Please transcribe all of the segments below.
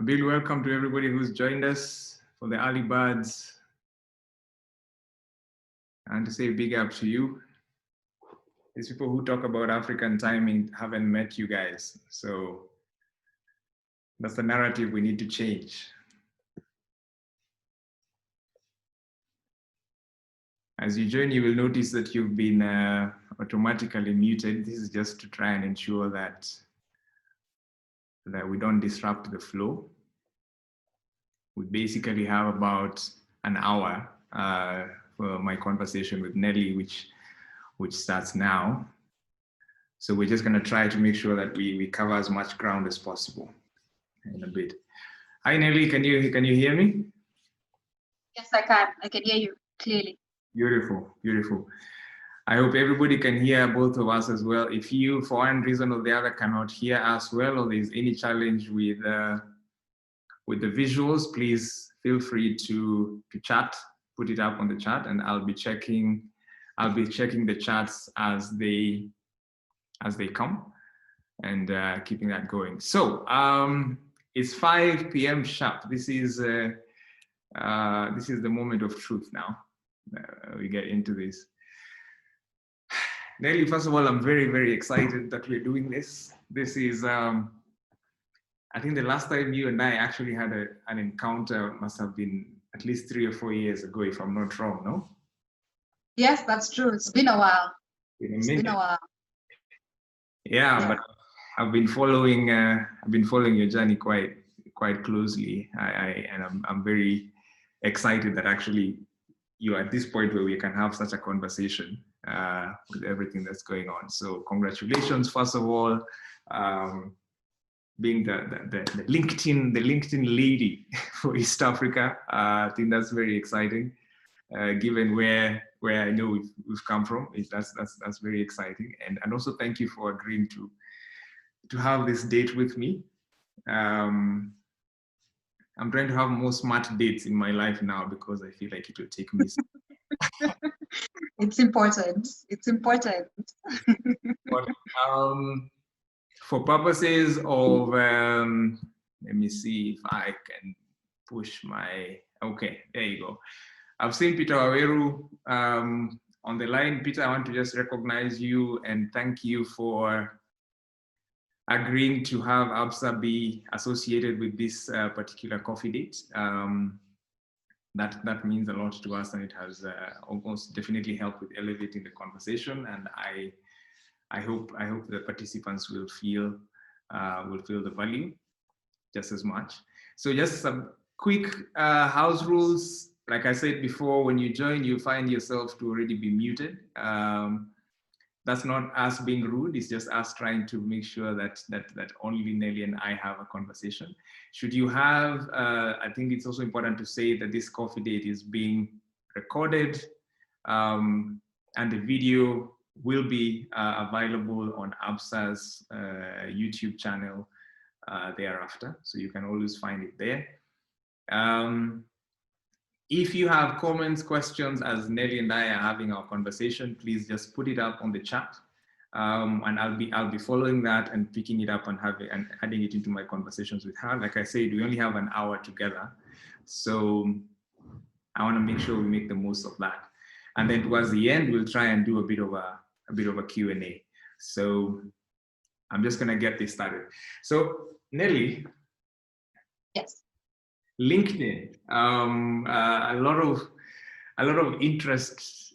A big welcome to everybody who's joined us for the early birds. And to say big up to you. These people who talk about African timing haven't met you guys. So that's the narrative we need to change. As you join, you will notice that you've been automatically muted. This is just to try and ensure that we don't disrupt the flow. We basically have about an hour for my conversation with Nelly, which starts now. So we're just going to try to make sure that we cover as much ground as possible in a bit. Hi, Nelly, can you hear me? Yes, I can. I can hear you clearly. Beautiful, beautiful. I hope everybody can hear both of us as well. If you, for one reason or the other, cannot hear us well, or there's any challenge with the visuals, please feel free to chat, put it up on the chat, and I'll be checking the chats as they come, and keeping that going. So it's 5 p.m. sharp. This is the moment of truth now. We get into this. Nelly, first of all, I'm very, very excited that we're doing this. This is, I think the last time you and I actually had an encounter must have been at least 3 or 4 years ago, if I'm not wrong, no? Yes, that's true. It's been a while. It's been a while. Yeah, but I've been following your journey quite closely. I'm very excited that actually you're at this point where we can have such a conversation with everything that's going on. So congratulations, first of all, being the LinkedIn lady for East Africa. I think that's very exciting, given where I know we've come from. That's very exciting, and also thank you for agreeing to have this date with me. I'm trying to have more smart dates in my life now because I feel like it will take me. It's important. It's important. But, for purposes of, let me see if I can push my, okay, there you go. I've seen Peter Waweru on the line. Peter, I want to just recognize you and thank you for agreeing to have Absa be associated with this particular coffee date. That means a lot to us, and it has almost definitely helped with elevating the conversation. And I hope the participants will feel the value just as much. So just some quick house rules. Like I said before, when you join, you find yourself to already be muted. That's not us being rude, it's just us trying to make sure that only Nelly and I have a conversation. Should you have, I think it's also important to say that this coffee date is being recorded, and the video will be available on Absa's YouTube channel thereafter, so you can always find it there. If you have comments, questions, as Nelly and I are having our conversation, please just put it up on the chat, and I'll be following that and picking it up and adding it into my conversations with her. Like I said, we only have an hour together, so I want to make sure we make the most of that. And then towards the end, we'll try and do a bit of a Q&A. So I'm just gonna get this started. So Nelly. Yes. LinkedIn, a lot of interest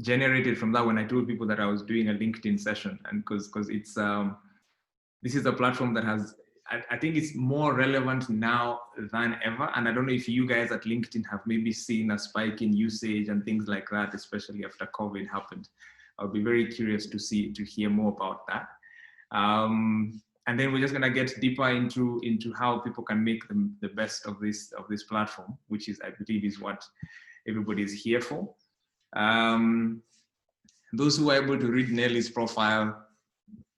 generated from that when I told people that I was doing a LinkedIn session, and because it's this is a platform that has, I think it's more relevant now than ever, and I don't know if you guys at LinkedIn have maybe seen a spike in usage and things like that, especially after COVID happened. I'll be very curious to hear more about that. And then we're just gonna get deeper into how people can make the best of this platform, which is, I believe, is what everybody is here for. Those who are able to read Nelly's profile,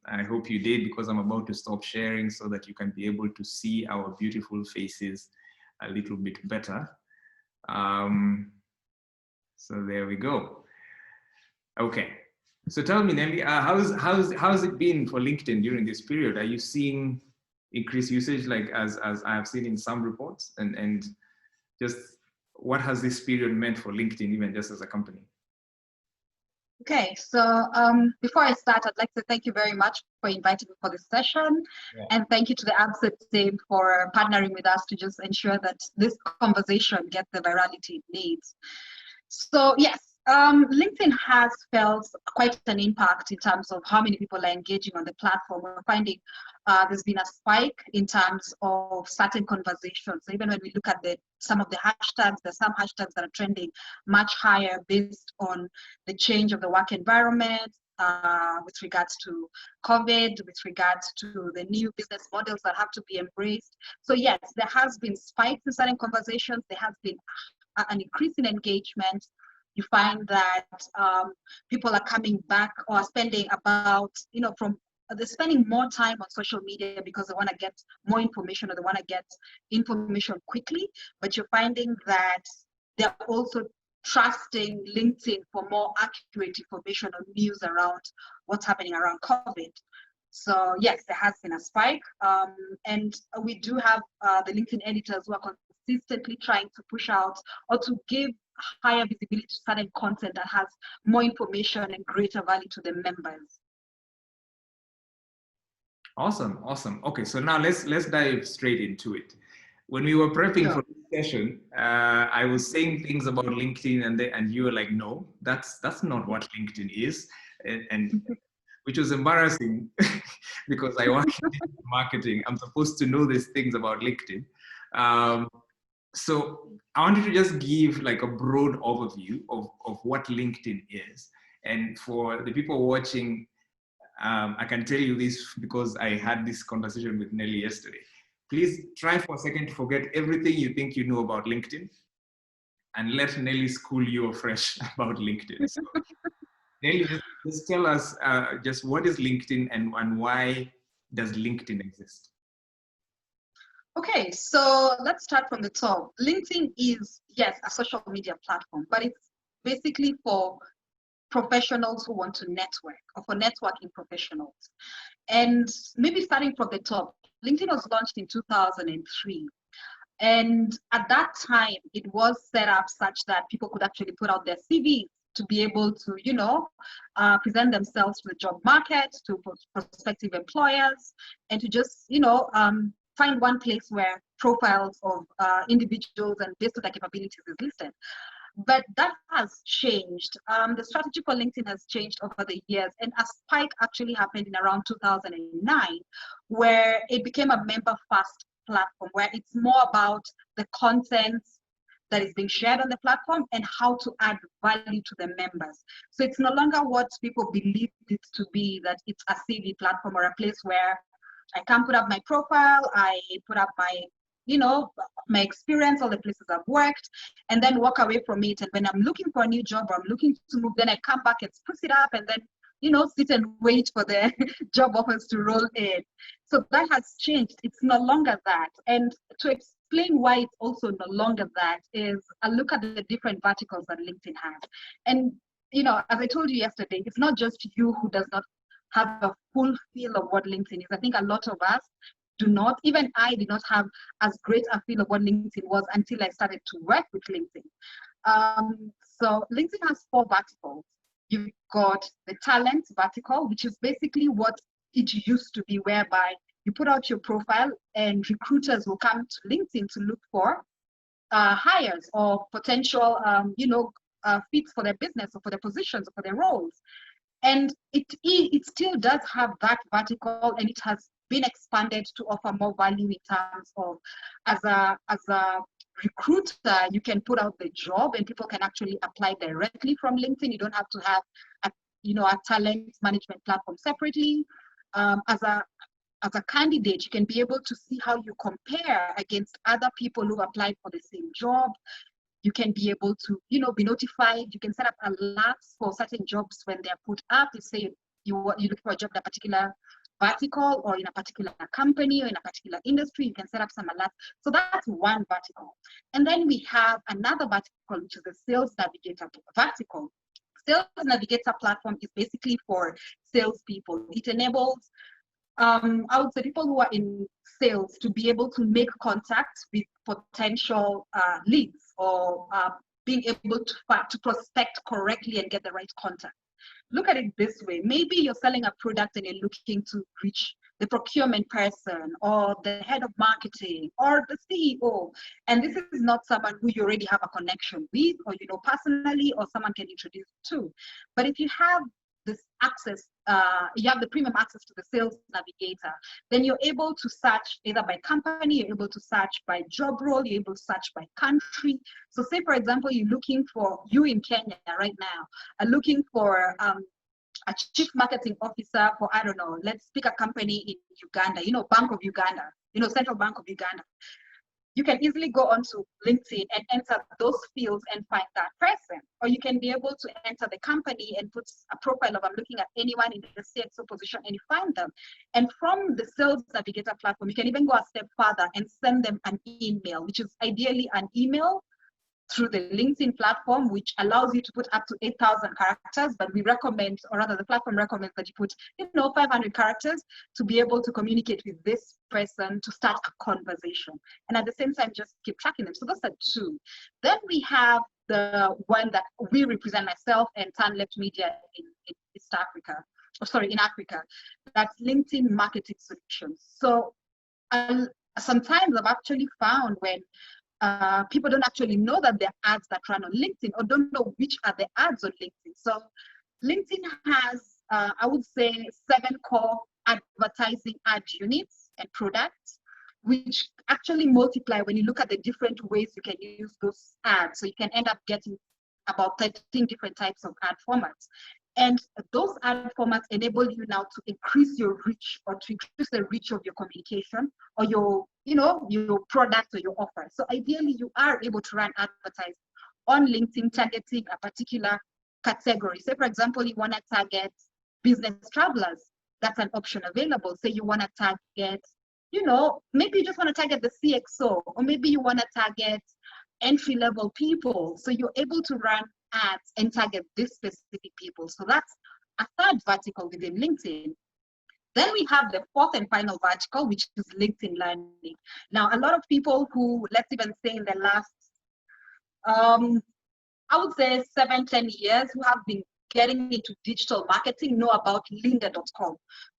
I hope you did, because I'm about to stop sharing so that you can be able to see our beautiful faces a little bit better. So there we go. Okay. So tell me, Nelly, how's it been for LinkedIn during this period? Are you seeing increased usage, like as I have seen in some reports, and just what has this period meant for LinkedIn, even just as a company? Okay, so before I start, I'd like to thank you very much for inviting me for this session. Yeah. And thank you to the Absa team for partnering with us to just ensure that this conversation gets the virality it needs. So yes, LinkedIn has felt quite an impact in terms of how many people are engaging on the platform. We're finding there's been a spike in terms of certain conversations. So even when we look at some of the hashtags, there's some hashtags that are trending much higher based on the change of the work environment, with regards to COVID, with regards to the new business models that have to be embraced. So yes, there has been spikes in certain conversations. There has been an increase in engagement. You find that people are coming back or spending about, they're spending more time on social media because they want to get more information, or they want to get information quickly. But you're finding that they're also trusting LinkedIn for more accurate information or news around what's happening around COVID. So yes, there has been a spike. And we do have the LinkedIn editors who are consistently trying to push out or to give higher visibility to certain content that has more information and greater value to the members. Awesome. Okay, so now let's dive straight into it. When we were prepping for this session, I was saying things about LinkedIn, and you were like, "No, that's not what LinkedIn is," and which was embarrassing because I work in marketing. I'm supposed to know these things about LinkedIn. So I wanted to just give like a broad overview of what LinkedIn is. And for the people watching, I can tell you this because I had this conversation with Nelly yesterday. Please try for a second to forget everything you think you know about LinkedIn and let Nelly school you afresh about LinkedIn. So, Nelly, just tell us just what is LinkedIn and why does LinkedIn exist? Okay, so let's start from the top. LinkedIn is, yes, a social media platform, but it's basically for professionals who want to network, or for networking professionals. And maybe starting from the top, LinkedIn was launched in 2003. And at that time, it was set up such that people could actually put out their CVs to be able to, present themselves to the job market, to prospective employers, and to just, find one place where profiles of individuals and based on their capabilities is listed. But that has changed. The strategy for LinkedIn has changed over the years, and a spike actually happened in around 2009, where it became a member-first platform, where it's more about the content that is being shared on the platform and how to add value to the members. So it's no longer what people believe it to be, that it's a CV platform or a place where I can put up my profile, I put up my experience, all the places I've worked, and then walk away from it. And when I'm looking for a new job or I'm looking to move, then I come back and spruce it up and then, sit and wait for the job offers to roll in. So that has changed. It's no longer that. And to explain why it's also no longer that is a look at the different verticals that LinkedIn has. And, as I told you yesterday, it's not just you who does not have a full feel of what LinkedIn is. I think a lot of us do not. Even I did not have as great a feel of what LinkedIn was until I started to work with LinkedIn. So LinkedIn has 4 verticals. You've got the talent vertical, which is basically what it used to be, whereby you put out your profile and recruiters will come to LinkedIn to look for hires or potential, fits for their business or for their positions or for their roles. And it still does have that vertical, and it has been expanded to offer more value in terms of, as a recruiter, you can put out the job and people can actually apply directly from LinkedIn. You don't have to have a talent management platform separately. As a candidate, you can be able to see how you compare against other people who applied for the same job. You can be able to, be notified. You can set up alerts for certain jobs when they're put up. You say you look for a job in a particular vertical or in a particular company or in a particular industry, you can set up some alerts. So that's one vertical. And then we have another vertical, which is the Sales Navigator vertical. Sales Navigator platform is basically for salespeople. It enables I would say people who are in sales to be able to make contact with potential leads, or being able to prospect correctly and get the right contact. Look at it this way. Maybe you're selling a product and you're looking to reach the procurement person or the head of marketing or the CEO. And this is not someone who you already have a connection with, or you know personally, or someone can introduce you to. But if you have this access, you have the premium access to the sales navigator, then you're able to search either by company, you're able to search by job role, you're able to search by country. So say, for example, you're looking for, you in Kenya right now, are looking for a chief marketing officer for, I don't know, let's pick a company in Uganda, you know, Bank of Uganda, you know, Central Bank of Uganda. You can easily go onto LinkedIn and enter those fields and find that person. Or you can be able to enter the company and put a profile of, I'm looking at anyone in the CXO position, and you find them. And from the Sales Navigator platform, you can even go a step further and send them an email, which is ideally an email through the LinkedIn platform, which allows you to put up to 8,000 characters, but we recommend, or rather the platform recommends that you put, you know, 500 characters to be able to communicate with this person to start a conversation. And at the same time, just keep tracking them. So those are two. Then we have the one that we represent, myself and Tan Left Media in East Africa, or sorry, in Africa. That's LinkedIn Marketing Solutions. So sometimes I've actually found when people don't actually know that there are ads that run on LinkedIn, or don't know which are the ads on LinkedIn. So LinkedIn has, I would say, 7 core advertising ad units and products, which actually multiply when you look at the different ways you can use those ads. So you can end up getting about 13 different types of ad formats. And those ad formats enable you now to increase your reach, or to increase the reach of your communication, or your, you know, your product or your offer. So ideally, you are able to run advertising on LinkedIn targeting a particular category. Say, for example, you want to target business travelers. That's an option available. Say you want to target, you know, maybe you just want to target the CXO, or maybe you want to target entry-level people. So you're able to run ads and target these specific people. So that's a third vertical within LinkedIn. Then we have the fourth and final vertical, which is LinkedIn Learning. Now, a lot of people who, let's even say in the last, I would say 7-10 years, who have been getting into digital marketing know about lynda.com.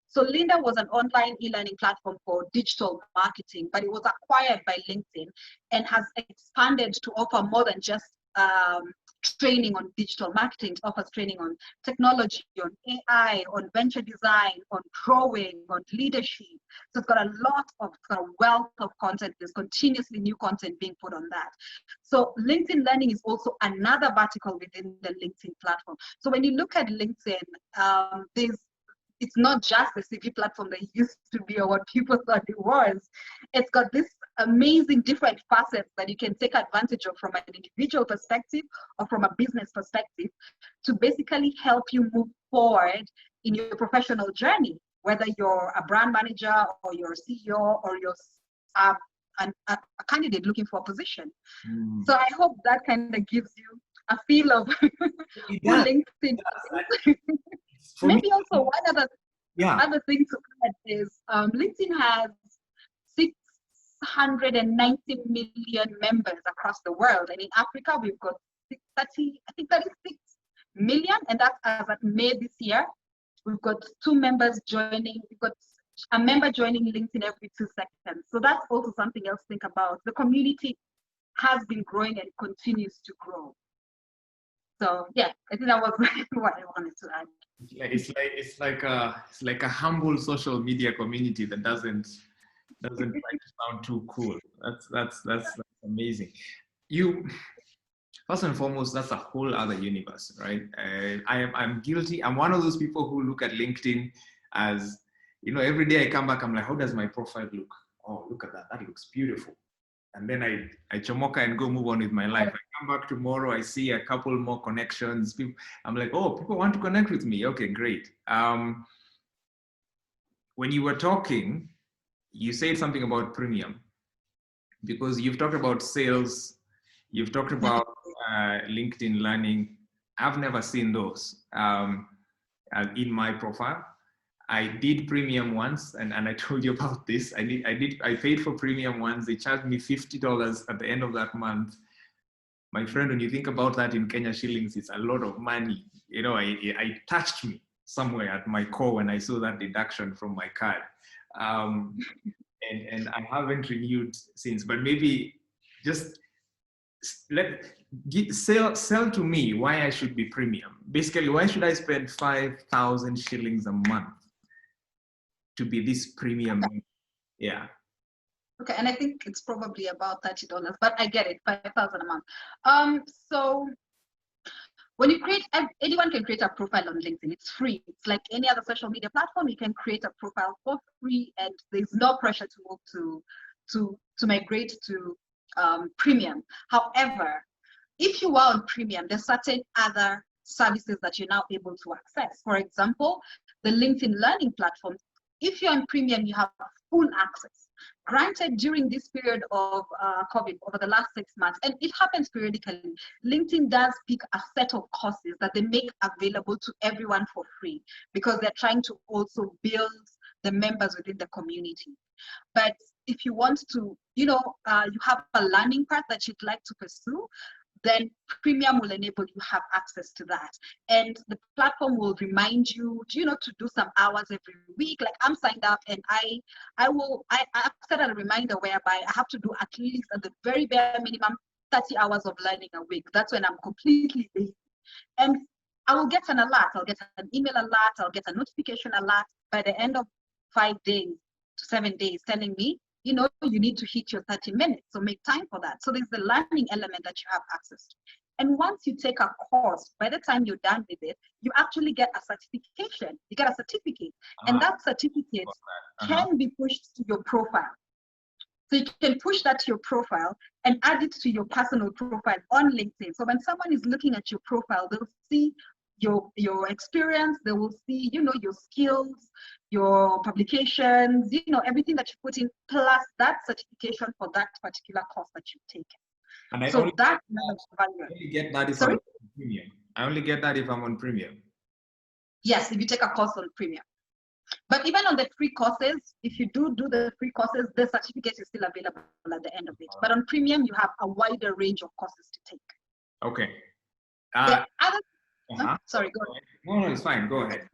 So Lynda was an online e-learning platform for digital marketing, but it was acquired by LinkedIn and has expanded to offer more than just training on digital marketing. It offers training on technology, on AI, on venture design, on drawing, on leadership. So it's got a lot of wealth of content. There's continuously new content being put on that. So LinkedIn Learning is also another vertical within the LinkedIn platform. So when you look at LinkedIn, it's not just the CV platform that it used to be, or what people thought it was. It's got this amazing different facets that you can take advantage of from an individual perspective or from a business perspective, to basically help you move forward in your professional journey, whether you're a brand manager, or you're a CEO, or you're a candidate looking for a position. So I hope that kind of gives you a feel of who LinkedIn is. Maybe also one other thing to add is LinkedIn has 690 million members across the world, and in Africa we've got 36 million, and that's as of May this year. We've got 2 members joining. We've got a member joining LinkedIn every 2 seconds. So that's also something else to think about. The community has been growing and continues to grow. So yeah, I think that was what I wanted to add. It's like a humble social media community that doesn't try to sound too cool. That's amazing. First and foremost, that's a whole other universe, right? I'm guilty. I'm one of those people who look at LinkedIn as, you know, every day I come back, I'm like, how does my profile look? Oh, look at that. That looks beautiful. And then I chomoka and go move on with my life. I come back tomorrow, I see a couple more connections. I'm like, oh, people want to connect with me. Okay, great. When you were talking, you said something about premium, because you've talked about sales, you've talked about LinkedIn Learning. I've never seen those in my profile. I did premium once, and I told you about this. I paid for premium once. They charged me $50 at the end of that month. My friend, when you think about that in Kenya shillings, it's a lot of money. You know, I touched me somewhere at my core when I saw that deduction from my card. And I haven't renewed since, but maybe just sell to me why I should be premium. Basically, why should I spend 5,000 shillings a month to be this premium? Okay. Yeah. Okay, and I think it's probably about $30, but I get it, 5,000 a month. So when you create, anyone can create a profile on LinkedIn. It's free. It's like any other social media platform. You can create a profile for free, and there's no pressure to move to migrate to premium. However, if you are on premium, there's certain other services that you're now able to access. For example, the LinkedIn Learning platform. If you're on premium, you have full access. Granted, during this period of COVID, over the last 6 months, and it happens periodically, LinkedIn does pick a set of courses that they make available to everyone for free, because they're trying to also build the members within the community. But if you want to, you have a learning path that you'd like to pursue, then premium will enable you have access to that. And the platform will remind you, to do some hours every week. Like, I'm signed up, and I've set a reminder whereby I have to do at least, at the very bare minimum, 30 hours of learning a week. That's when I'm completely lazy. And I will get an alert. I'll get an email alert. I'll get a notification alert by the end of 5 days to 7 days telling me, you need to hit your 30 minutes. So make time for that. So there's the learning element that you have access to. And once you take a course, by the time you're done with it, you actually get a certification. You get a certificate. And that certificate can be pushed to your profile. So you can push that to your profile and add it to your personal profile on LinkedIn. So when someone is looking at your profile, they'll see your experience, they will see, your skills, your publications, everything that you put in, plus that certification for that particular course that you've taken. And I so only get that if I'm on premium. I only get that if I'm on premium. Yes, if you take a course on premium. But even on the free courses, if you do the free courses, the certificate is still available at the end of it. But on premium, you have a wider range of courses to take. Okay. Sorry, go ahead. No, it's fine. Go ahead.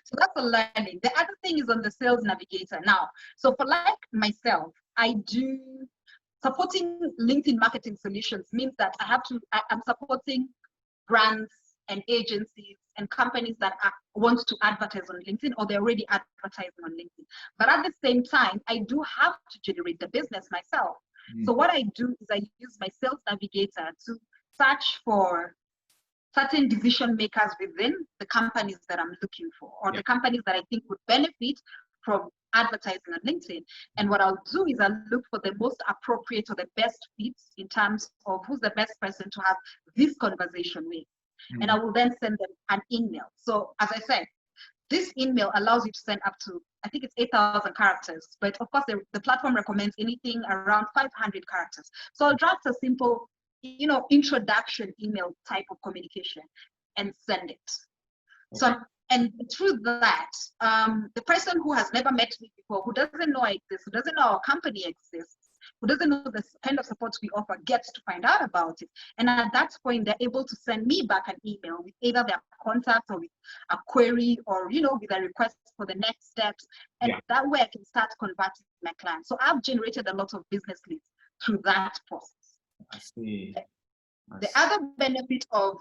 So that's for learning. The other thing is on the sales navigator. Now, so for like myself, I do supporting LinkedIn marketing solutions means that I'm supporting brands and agencies and companies that want to advertise on LinkedIn, or they're already advertising on LinkedIn. But at the same time, I do have to generate the business myself. So what I do is I use my sales navigator to search for certain decision makers within the companies that I'm looking for, or the companies that I think would benefit from advertising on LinkedIn. And what I'll do is I'll look for the most appropriate or the best fits in terms of who's the best person to have this conversation with. And I will then send them an email. So as I said, this email allows you to send up to, I think it's 8,000 characters, but of course the platform recommends anything around 500 characters. So I'll draft a simple, introduction email type of communication and send it. Okay. So, and through that, the person who has never met me before, who doesn't know I exist, who doesn't know our company exists, who doesn't know the kind of support we offer, gets to find out about it. And at that point, they're able to send me back an email with either their contact or with a query, or, with a request for the next steps. And that way I can start converting my clients. So I've generated a lot of business leads through that process. I see. The other benefit of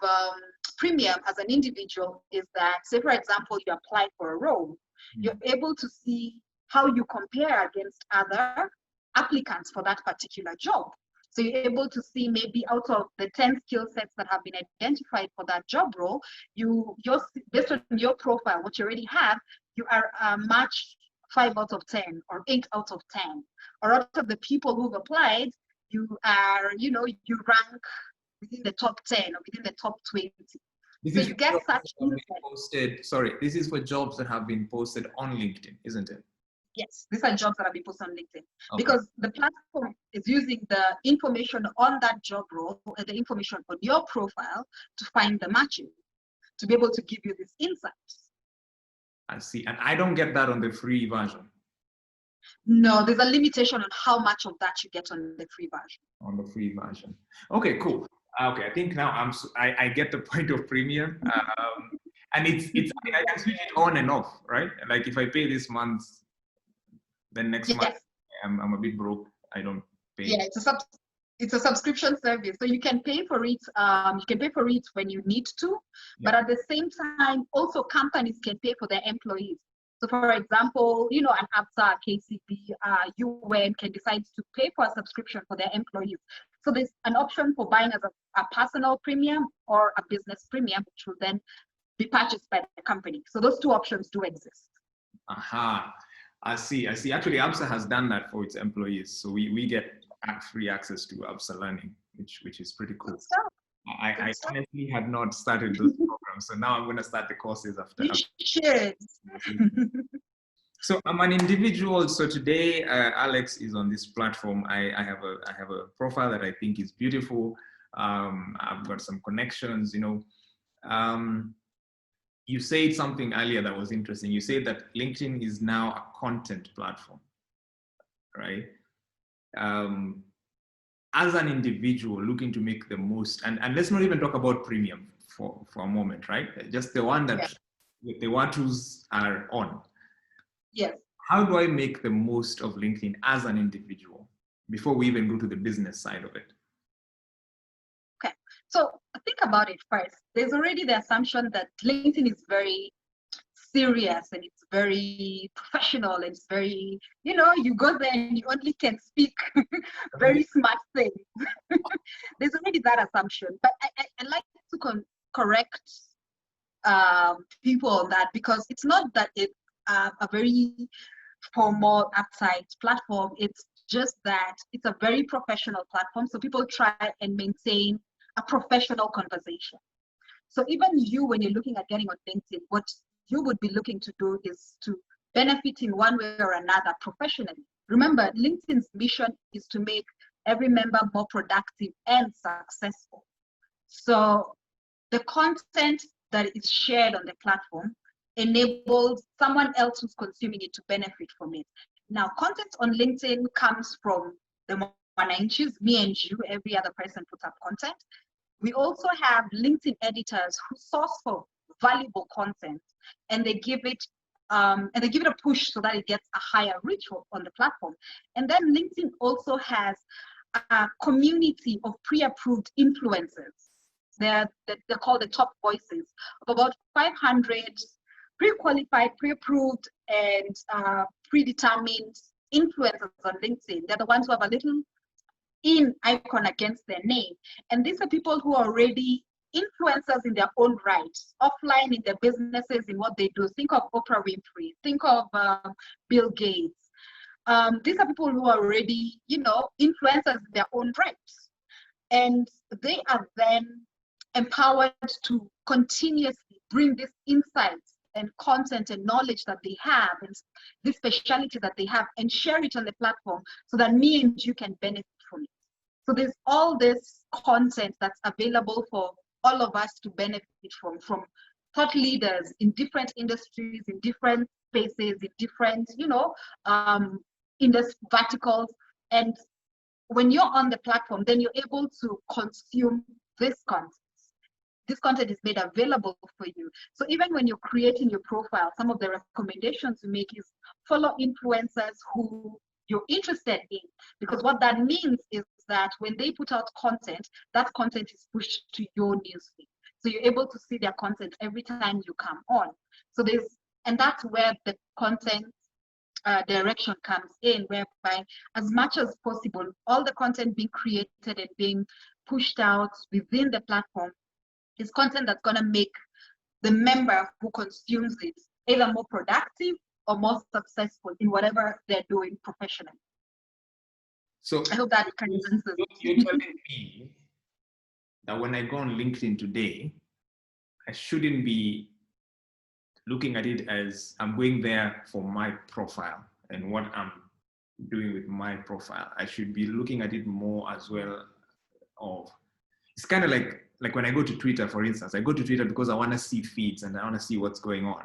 premium as an individual is that, say, for example, you apply for a role, you're able to see how you compare against other applicants for that particular job. So you're able to see maybe out of the 10 skill sets that have been identified for that job role, based on your profile, what you already have, you are matched 5 out of 10 or 8 out of 10. Or out of the people who've applied, you are, you rank within the top 10 or within the top 20. So you get such posted. Sorry, this is for jobs that have been posted on LinkedIn, isn't it? Yes, these are jobs that have been posted on LinkedIn. Okay. Because the platform is using the information on that job role and the information on your profile to find the matching, to be able to give you these insights. I see. And I don't get that on the free version. No, there's a limitation on how much of that you get on the free version. On the free version. Okay, cool. Okay, I think now I get the point of premium. And I can switch it on and off, right? Like if I pay this month, then next month I'm a bit broke. I don't pay. Yeah, it's a subscription service, so you can pay for it. You can pay for it when you need to, but at the same time, also companies can pay for their employees. So, for example, you know, an Absa, KCB, UN can decide to pay for a subscription for their employees. So there's an option for buying as a personal premium or a business premium, which will then be purchased by the company. So those two options do exist. Aha, I see. Actually, Absa has done that for its employees. So we get free access to Absa Learning, which is pretty cool. I honestly had not started those programs, so now I'm going to start the courses after. You should. So I'm an individual. So today, Alex is on this platform. I have a profile that I think is beautiful. I've got some connections. You know, you said something earlier that was interesting. You said that LinkedIn is now a content platform, right? As an individual looking to make the most, and let's not even talk about premium for a moment, right? Just the one that the Watus are on. Yes. How do I make the most of LinkedIn as an individual before we even go to the business side of it? Okay, so think about it first. There's already the assumption that LinkedIn is very serious and it's very professional and it's very, you know, you go there and you only can speak very smart things. There's already that assumption, but I like to correct people on that, because it's not that it's a very formal upside platform. It's just that it's a very professional platform, so people try and maintain a professional conversation. So even you, when you're looking at getting on LinkedIn, what you would be looking to do is to benefit in one way or another professionally. Remember, LinkedIn's mission is to make every member more productive and successful. So the content that is shared on the platform enables someone else who's consuming it to benefit from it. Now, content on LinkedIn comes from the Mwananchis, me and you, every other person puts up content. We also have LinkedIn editors who source for valuable content, and they give it a push so that it gets a higher reach on the platform. And then LinkedIn also has a community of pre-approved influencers. They're called the top voices, of about 500 pre-qualified, pre-approved, and predetermined influencers on LinkedIn. They're the ones who have a little in icon against their name. And these are people who are already influencers in their own right, offline in their businesses, in what they do. Think of Oprah Winfrey, think of Bill Gates. These are people who are already, you know, influencers in their own rights. And they are then empowered to continuously bring these insights and content and knowledge that they have, and this speciality that they have, and share it on the platform so that me and you can benefit from it. So there's all this content that's available for all of us to benefit from thought leaders in different industries, in different spaces, in different, you know, industry verticals. And when you're on the platform, then you're able to consume this content. This content is made available for you. So even when you're creating your profile, some of the recommendations you make is follow influencers who you're interested in, because what that means is that when they put out content, that content is pushed to your newsfeed. So you're able to see their content every time you come on. So and that's where the content direction comes in, whereby as much as possible, all the content being created and being pushed out within the platform is content that's going to make the member who consumes it either more productive or more successful in whatever they're doing professionally. So I hope that kind of answers. You're telling me that when I go on LinkedIn today, I shouldn't be looking at it as I'm going there for my profile and what I'm doing with my profile. I should be looking at it more as well of, it's kind of like when I go to Twitter, for instance. I go to Twitter because I want to see feeds and I want to see what's going on.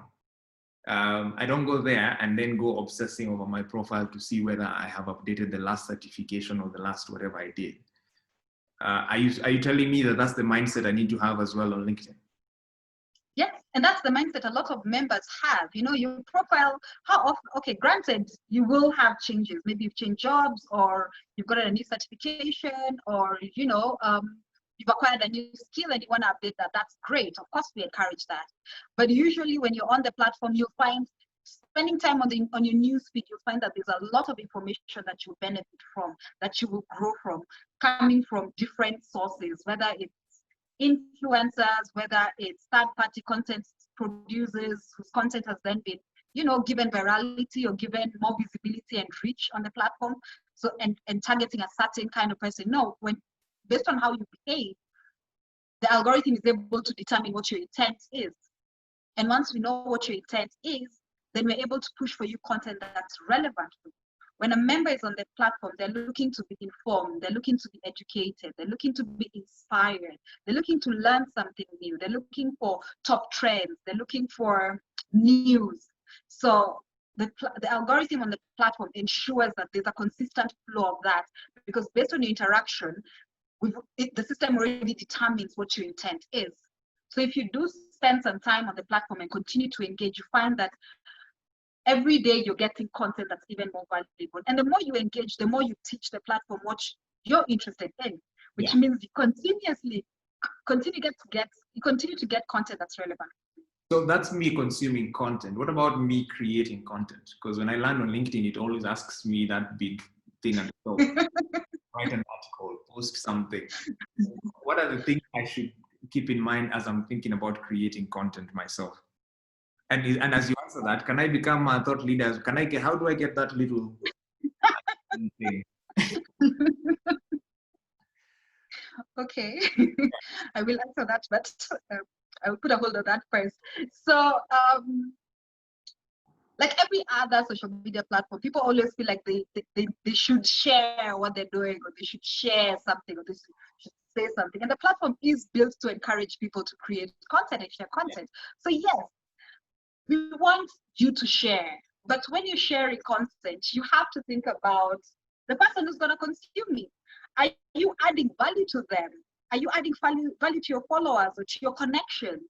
I don't go there and then go obsessing over my profile to see whether I have updated the last certification or the last whatever I did. Are you telling me that that's the mindset I need to have as well on LinkedIn? Yes, and that's the mindset a lot of members have. You know, your profile, how often, okay, granted, you will have changes. Maybe you've changed jobs, or you've got a new certification, or, you know, you've acquired a new skill and you want to update that. That's great. Of course, we encourage that. But usually when you're on the platform, you'll find spending time on your news feed, you'll find that there's a lot of information that you benefit from, that you will grow from, coming from different sources, whether it's influencers, whether it's third-party content producers whose content has then been, you know, given virality or given more visibility and reach on the platform. So, and targeting a certain kind of person. No, when based on how you behave, the algorithm is able to determine what your intent is. And once we know what your intent is, then we're able to push for you content that's relevant for you. When a member is on the platform, they're looking to be informed, they're looking to be educated, they're looking to be inspired, they're looking to learn something new, they're looking for top trends, they're looking for news. So the algorithm on the platform ensures that there's a consistent flow of that, because based on your interaction, the system already determines what your intent is. So if you do spend some time on the platform and continue to engage, you find that every day you're getting content that's even more valuable. And the more you engage, the more you teach the platform what you're interested in, which means you continuously continue to get content that's relevant. So that's me consuming content. What about me creating content? Because when I land on LinkedIn, it always asks me that big thing at the top. Write an article, post something. What are the things I should keep in mind as I'm thinking about creating content myself? And as you answer that, can I become a thought leader? How do I get that little thing? Okay, I will answer that, but I will put a hold on that first. So, like every other social media platform, people always feel like they should share what they're doing, or they should share something, or they should say something. And the platform is built to encourage people to create content and share content. So yes, we want you to share, but when you're sharing content, you have to think about the person who's going to consume it. Are you adding value to them? Are you adding value to your followers or to your connections?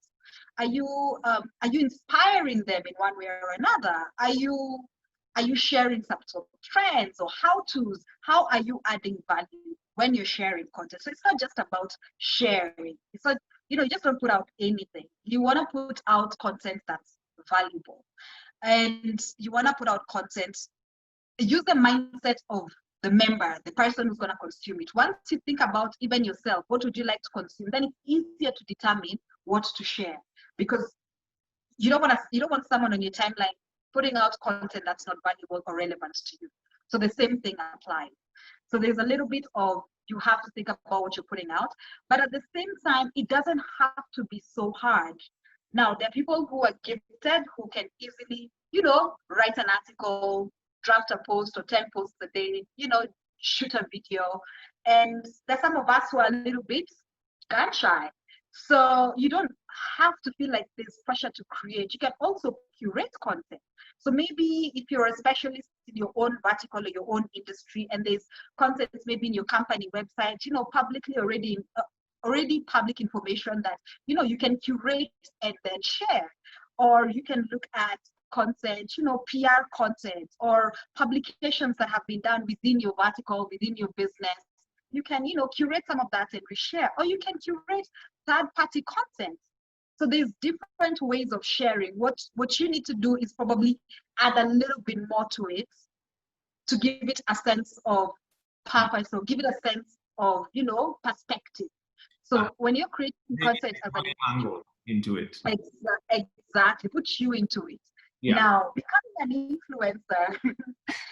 Are you inspiring them in one way or another? Are you sharing some sort of trends or how-tos? How are you adding value when you're sharing content? So it's not just about sharing. It's not, you just don't put out anything. You want to put out content that's valuable, and you want to put out content. Use the mindset of the member, the person who's going to consume it. Once you think about even yourself, what would you like to consume, then it's easier to determine what to share, because you don't want someone on your timeline putting out content that's not valuable or relevant to you. So the same thing applies. So there's a little bit of, you have to think about what you're putting out, but at the same time, it doesn't have to be so hard. Now, there are people who are gifted, who can easily, write an article, draft a post or 10 posts a day, shoot a video. And there's some of us who are a little bit gun shy. So you don't have to feel like there's pressure to create. You can also curate content. So maybe if you're a specialist in your own vertical or your own industry, and there's content maybe in your company website, publicly already public information that, you can curate and then share. Or you can look at content, PR content or publications that have been done within your vertical, within your business. You can, curate some of that and reshare, or you can curate third-party content. So there's different ways of sharing. What you need to do is probably add a little bit more to it to give it a sense of purpose, or give it a sense of, perspective. So when you're creating content as an angle into it. Exactly, put you into it. Yeah. Now, becoming an influencer,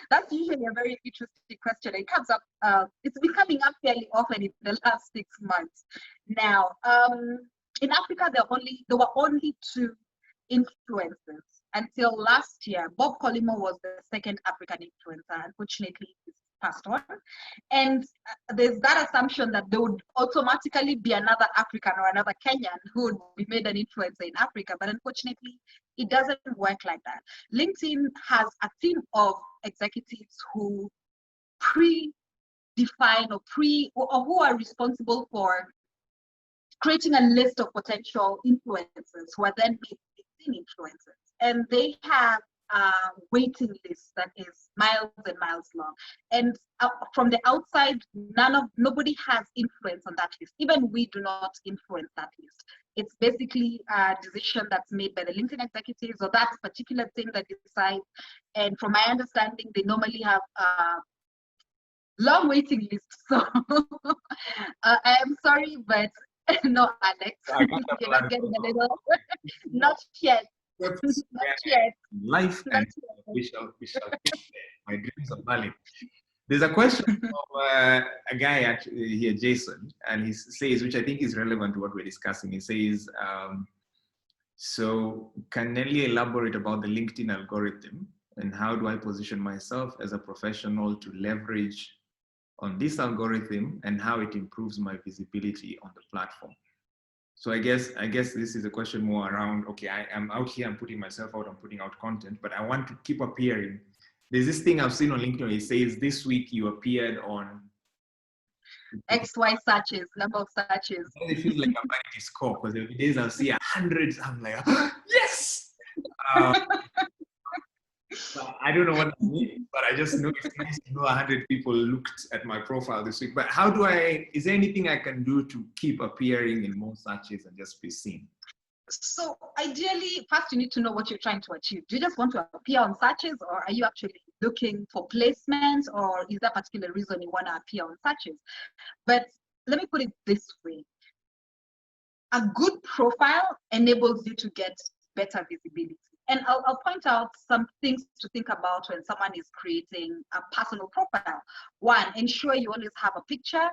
that's usually a very interesting question. It comes up, it's been coming up fairly often in the last 6 months. Now, in Africa, there were only 2 influencers until last year. Bob Colimo was the second African influencer. Unfortunately, he's passed on. And there's that assumption that there would automatically be another African or another Kenyan who would be made an influencer in Africa. But unfortunately, It doesn't work like that. LinkedIn has a team of executives who pre-define or who are responsible for creating a list of potential influencers who are then made LinkedIn influencers. And they have a waiting list that is miles and miles long. And from the outside, nobody has influence on that list. Even we do not influence that list. It's basically a decision that's made by the LinkedIn executives or that particular thing that decides. And from my understanding, they normally have long waiting list. So I am sorry, but no, Alex, you're not getting a little, not yet. Not yet. Life Not and yet. we shall get there. My dreams are valid. There's a question from a guy actually here, Jason, and he says, which I think is relevant to what we're discussing. He says, so can Nelly elaborate about the LinkedIn algorithm and how do I position myself as a professional to leverage on this algorithm and how it improves my visibility on the platform? So I guess this is a question more around, okay, I am out here, I'm putting myself out, I'm putting out content, but I want to keep appearing. There's this thing I've seen on LinkedIn, it says this week you appeared on XY searches, number of searches. It feels like a vanity score because every days I'll see hundreds, I'm like, yes! I don't know what that means, but I just know it's nice to know 100 people looked at my profile this week. But how do is there anything I can do to keep appearing in more searches and just be seen? So ideally, first you need to know what you're trying to achieve. Do you just want to appear on searches, or are you actually looking for placements, or is there a particular reason you want to appear on searches? But let me put it this way. A good profile enables you to get better visibility. And I'll point out some things to think about when someone is creating a personal profile. One, ensure you always have a picture,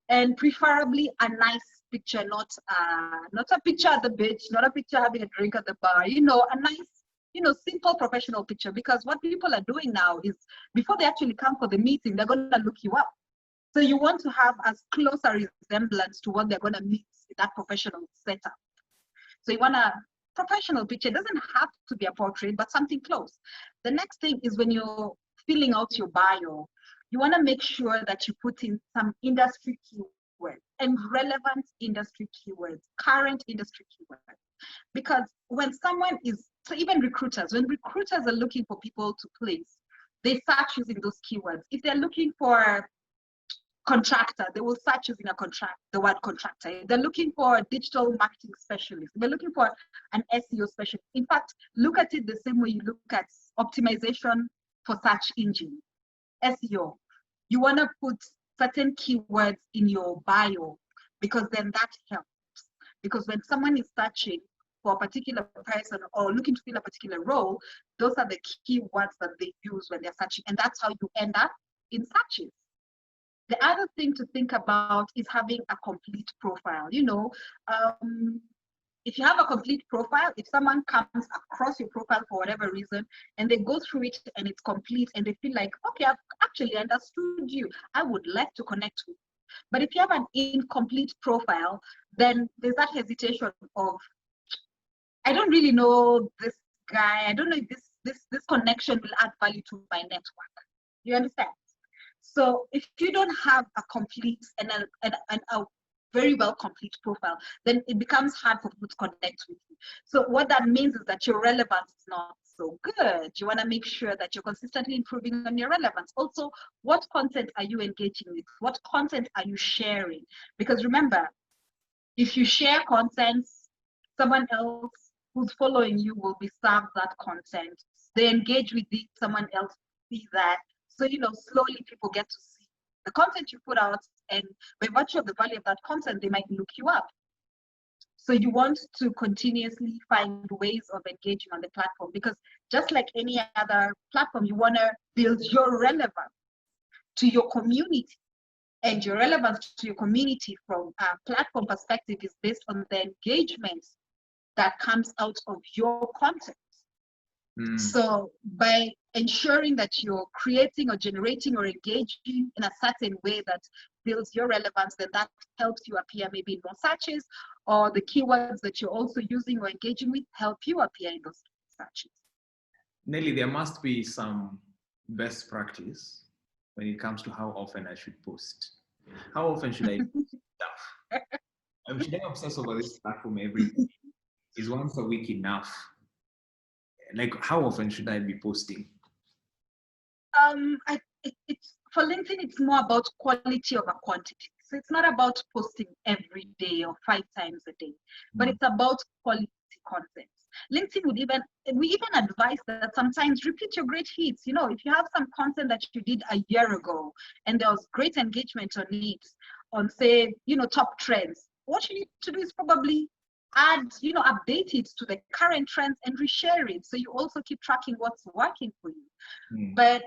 and preferably a nice picture, not a picture at the beach, not a picture having a drink at the bar, a nice, simple professional picture. Because what people are doing now is before they actually come for the meeting, they're going to look you up. So you want to have as close a resemblance to what they're going to meet in that professional setup. So you want a professional picture. It doesn't have to be a portrait, but something close. The next thing is when you're filling out your bio, you want to make sure that you put in some industry keywords and relevant industry keywords, current industry keywords. Because when so even recruiters, when recruiters are looking for people to place, they search using those keywords. If they're looking for contractor, they will search using the word contractor. If they're looking for a digital marketing specialist, they're looking for an SEO specialist. In fact, look at it the same way you look at optimization for search engine, SEO. You want to put certain keywords in your bio because then that helps. Because when someone is searching for a particular person or looking to fill a particular role, those are the keywords that they use when they're searching. And that's how you end up in searches. The other thing to think about is having a complete profile. If you have a complete profile, if someone comes across your profile for whatever reason and they go through it and it's complete and they feel like, okay, I've actually understood you, I would like to connect with you. But if you have an incomplete profile, then there's that hesitation of, I don't really know this guy. I don't know if this connection will add value to my network. You understand? So if you don't have a complete and a very well complete profile, then it becomes hard for people to connect with you. So what that means is that your relevance is not so good. You want to make sure that you're consistently improving on your relevance. Also, what content are you engaging with? What content are you sharing? Because remember, if you share content, someone else who's following you will be served that content. They engage with it, someone else sees that. So, slowly people get to see the content you put out, and by virtue of the value of that content, they might look you up. So you want to continuously find ways of engaging on the platform, because just like any other platform, you want to build your relevance to your community. And your relevance to your community from a platform perspective is based on the engagement that comes out of your content. So by ensuring that you're creating or generating or engaging in a certain way that builds your relevance, then that helps you appear maybe in more searches, or the keywords that you're also using or engaging with help you appear in those searches. Nelly, there must be some best practice when it comes to how often I should post. How often should I post stuff? Should I obsess over this platform every day? Is once a week enough? Like, how often should I be posting? It's for LinkedIn, it's more about quality over quantity. So it's not about posting every day or 5 times a day, but it's about quality content. LinkedIn we even advise that sometimes repeat your great hits. You know, if you have some content that you did a year ago and there was great engagement on it, on say, top trends, what you need to do is probably update it to the current trends and reshare it. So you also keep tracking what's working for you. But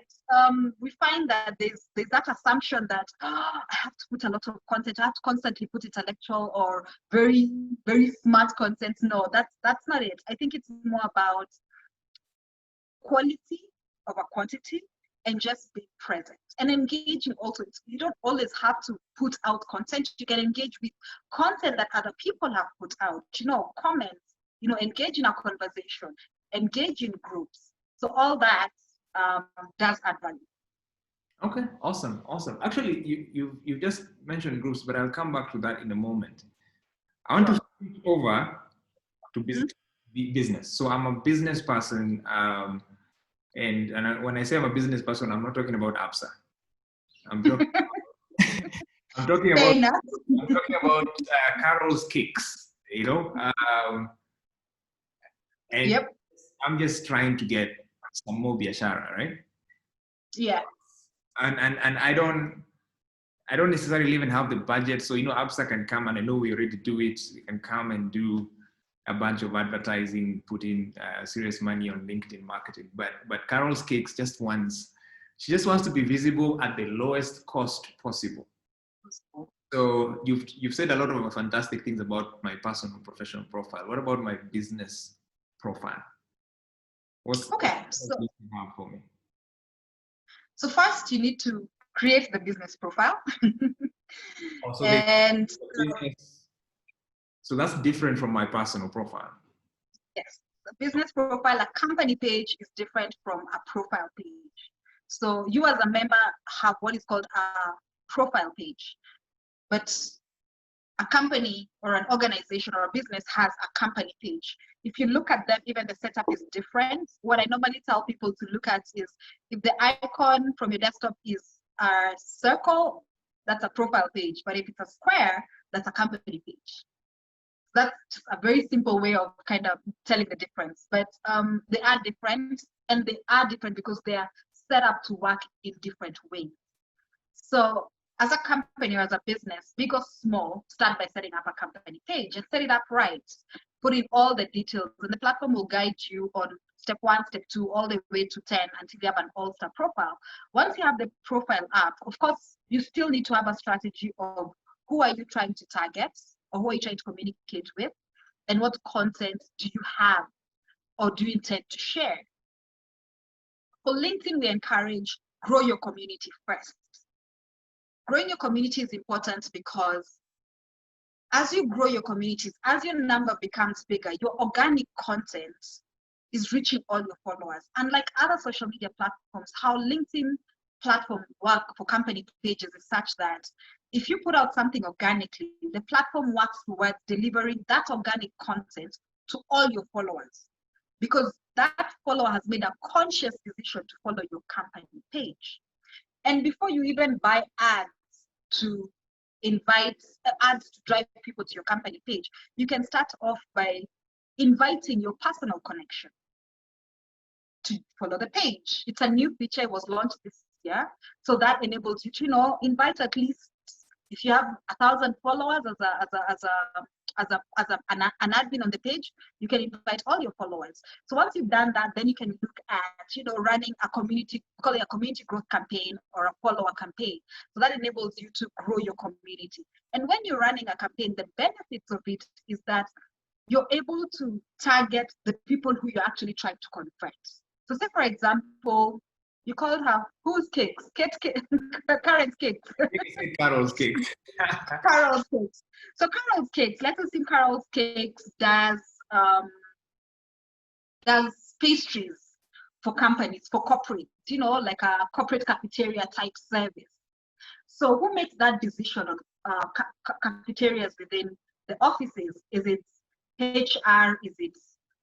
we find that there's that assumption that I have to put a lot of content. I have to constantly put intellectual or very, very smart content. No, that's not it. I think it's more about quality over quantity and just be present and engaging. Also, you don't always have to put out content. You can engage with content that other people have put out, comments, engage in a conversation, engage in groups. So all that does add value. Okay, awesome. Actually, you just mentioned groups, but I'll come back to that in a moment. I want to switch over to business. So I'm a business person, and when I say I'm a business person, I'm not talking about Absa. I'm talking about Carol's Cakes. And yep. I'm just trying to get some more biashara, right? Yeah. And I don't necessarily even have the budget. So, Absa can come, and I know we already do it. We can come and do a bunch of advertising, put in serious money on LinkedIn marketing. But Carol's Cakes she just wants to be visible at the lowest cost possible. So you've said a lot of fantastic things about my personal and professional profile. What about my business profile? What you have for me? So first, you need to create the business profile. So that's different from my personal profile. Yes, the business profile, a company page is different from a profile page. So you as a member have what is called a profile page, but a company or an organization or a business has a company page. If you look at them, even the setup is different. What I normally tell people to look at is if the icon from your desktop is a circle, that's a profile page. But if it's a square, that's a company page. That's just a very simple way of kind of telling the difference. But they are different, and they are different because they are set up to work in different ways. So as a company or as a business, big or small, start by setting up a company page and set it up right. Put in all the details, and the platform will guide you on step 1, step 2, all the way to 10 until you have an all-star profile. Once you have the profile up, of course, you still need to have a strategy of who are you trying to target or who are you trying to communicate with, and what content do you have or do you intend to share. For LinkedIn, we encourage grow your community first. Growing your community is important because as you grow your communities, as your number becomes bigger, your organic content is reaching all your followers. Unlike other social media platforms, how LinkedIn platform work for company pages is such that if you put out something organically, the platform works towards delivering that organic content to all your followers, because that follower has made a conscious decision to follow your company page. And before you even buy ads to ads to drive people to your company page, you can start off by inviting your personal connection to follow the page. It's a new feature, it was launched this year. So that enables you to, invite at least, if you have 1,000 followers as an admin on the page, you can invite all your followers. So once you've done that, then you can look at, running a community, call it a community growth campaign or a follower campaign. So that enables you to grow your community. And when you're running a campaign, the benefits of it is that you're able to target the people who you're actually trying to convert. So say, for example, you called her whose cakes? Karen's cakes. Carol's Cakes. Carol's Cakes. So Carol's Cakes, let's assume Carol's Cakes does pastries for companies, for corporate, like a corporate cafeteria type service. So who makes that decision on cafeterias within the offices? Is it HR? Is it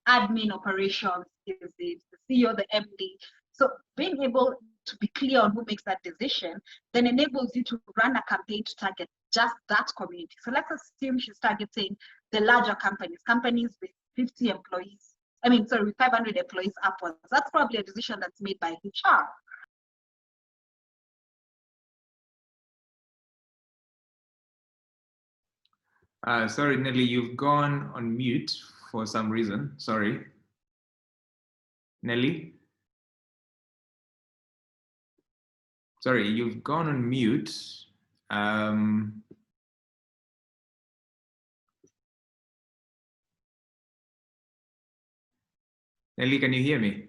admin operations? Is it the CEO, the MD? So being able to be clear on who makes that decision then enables you to run a campaign to target just that community. So let's assume she's targeting the larger companies with 50 employees. With 500 employees upwards. That's probably a decision that's made by HR. Sorry, Nelly, you've gone on mute for some reason. Sorry. Nelly? Sorry, you've gone on mute. Nelly, can you hear me?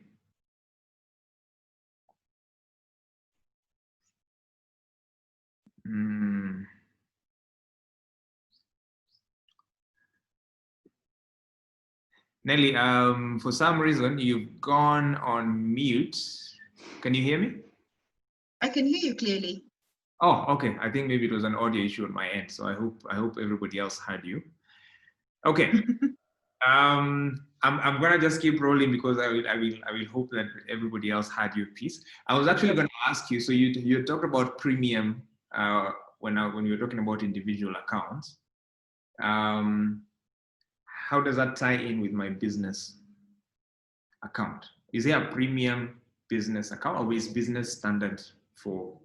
Nelly, for some reason, you've gone on mute. Can you hear me? I can hear you clearly. Oh, okay. I think maybe it was an audio issue on my end. So I hope everybody else heard you. Okay. I'm gonna just keep rolling because I will hope that everybody else had your piece. I was actually going to ask you. So you talked about premium when you were talking about individual accounts. How does that tie in with my business account? Is there a premium business account, or is business standard for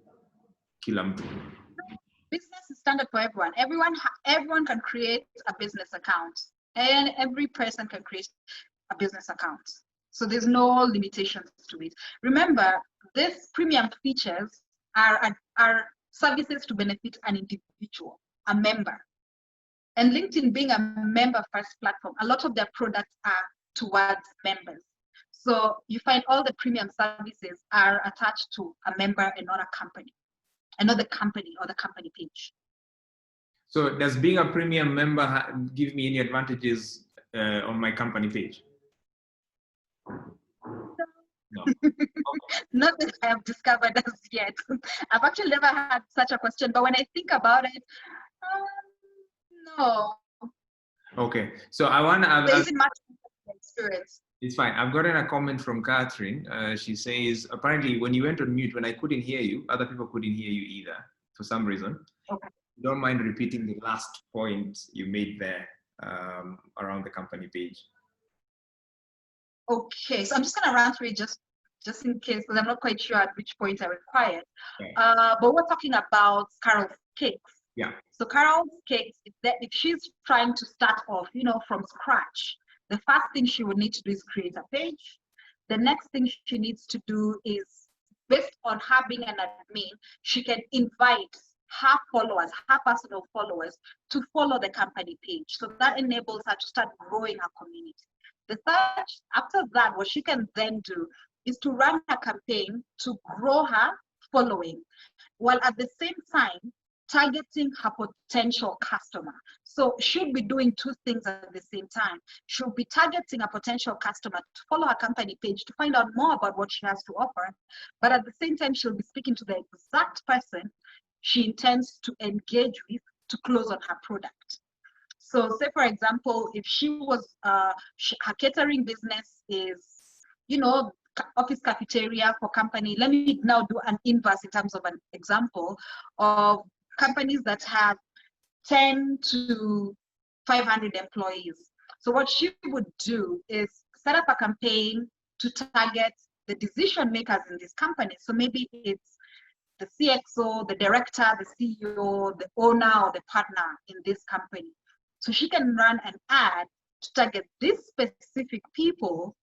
kila mtu? Business is standard for everyone. Everyone can create a business account, and every person can create a business account. So there's no limitations to it. Remember, these premium features are services to benefit an individual, a member. And LinkedIn being a member-first platform, a lot of their products are towards members. So you find all the premium services are attached to a member and not a company, and not the company or the company page. So does being a premium member give me any advantages on my company page? No. Okay. Not that I have discovered as yet. I've actually never had such a question, but when I think about it, no. Okay, so I want to. There isn't much experience. It's fine. I've gotten a comment from Catherine. She says, apparently when you went on mute, when I couldn't hear you, other people couldn't hear you either for some reason. Okay. Don't mind repeating the last point you made there around the company page. Okay, so I'm just going to run through it just in case, because I'm not quite sure at which point I required. Okay. But we're talking about Carol's Cakes. Yeah. So Carol's Cakes, if she's trying to start off, from scratch, the first thing she would need to do is create a page. The next thing she needs to do is, based on her being an admin, she can invite her followers, her personal followers, to follow the company page. So that enables her to start growing her community. After that, what she can then do is to run a campaign to grow her following, while at the same time targeting her potential customer. So she'll be doing two things at the same time. She'll be targeting a potential customer to follow her company page to find out more about what she has to offer. But at the same time, she'll be speaking to the exact person she intends to engage with to close on her product. So say, for example, if she was, her catering business is, office cafeteria for company. Let me now do an inverse in terms of an example of companies that have 10 to 500 employees. So what she would do is set up a campaign to target the decision makers in this company. So maybe it's the CXO, the director, the CEO, the owner, or the partner in this company. So she can run an ad to target these specific people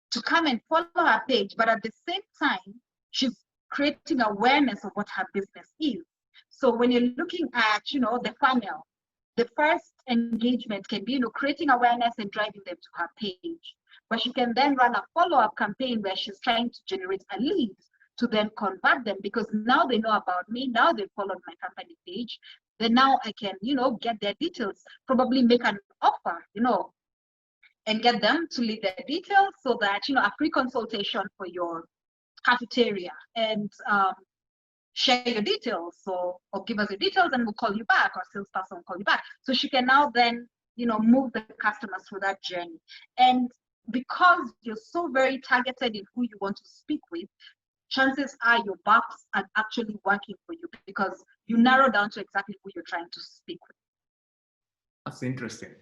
to come and follow her page, but at the same time, she's creating awareness of what her business is. So when you're looking at, the funnel, the first engagement can be, creating awareness and driving them to her page. But she can then run a follow-up campaign where she's trying to generate a lead to then convert them, because now they know about me, now they followed my company page, then now I can, get their details, probably make an offer, and get them to leave their details so that, a free consultation for your cafeteria, and share your details, or give us your details and we'll call you back, or salesperson will call you back. So she can now then, move the customers through that journey. And because you're so very targeted in who you want to speak with, chances are your bots are actually working for you because you narrow down to exactly who you're trying to speak with. That's interesting.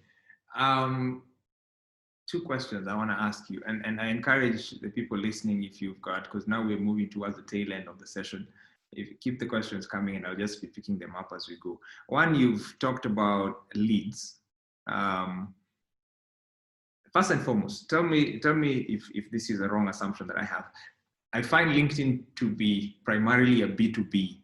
Two questions I want to ask you, and I encourage the people listening, if you've got, because now we're moving towards the tail end of the session, if you keep the questions coming, and I'll just be picking them up as we go. One, you've talked about leads. First and foremost, tell me if this is a wrong assumption that I have. I find LinkedIn to be primarily a B2B.